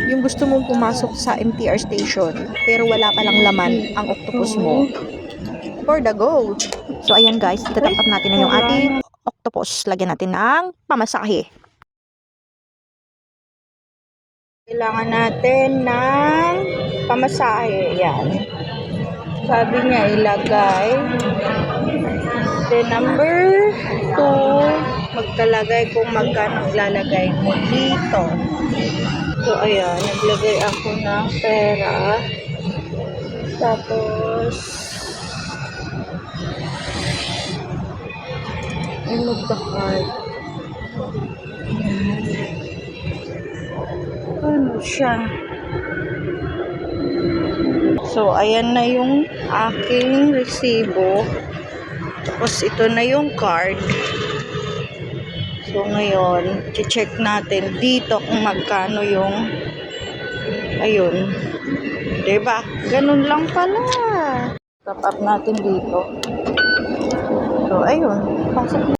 Yung gusto mong pumasok sa MTR station, pero wala palang laman ang octopus mo. For the go! So, ayan guys, itatap up natin na yung ating octopus. Lagyan natin ng pamasahe. Kailangan natin ng pamasahe. Yan. Sabi niya ilagay. Then number 2, magkalagay kung magkano lalagay mo dito. So, ayan. Naglagay ako ng pera. Tapos, remove the card. Ano siya? So, ayan na yung aking resibo. Tapos, ito na yung card. So, ngayon, check natin dito kung magkano yung ayun. Diba? Ganun lang pala. Top up natin dito. So, ayun. Pasok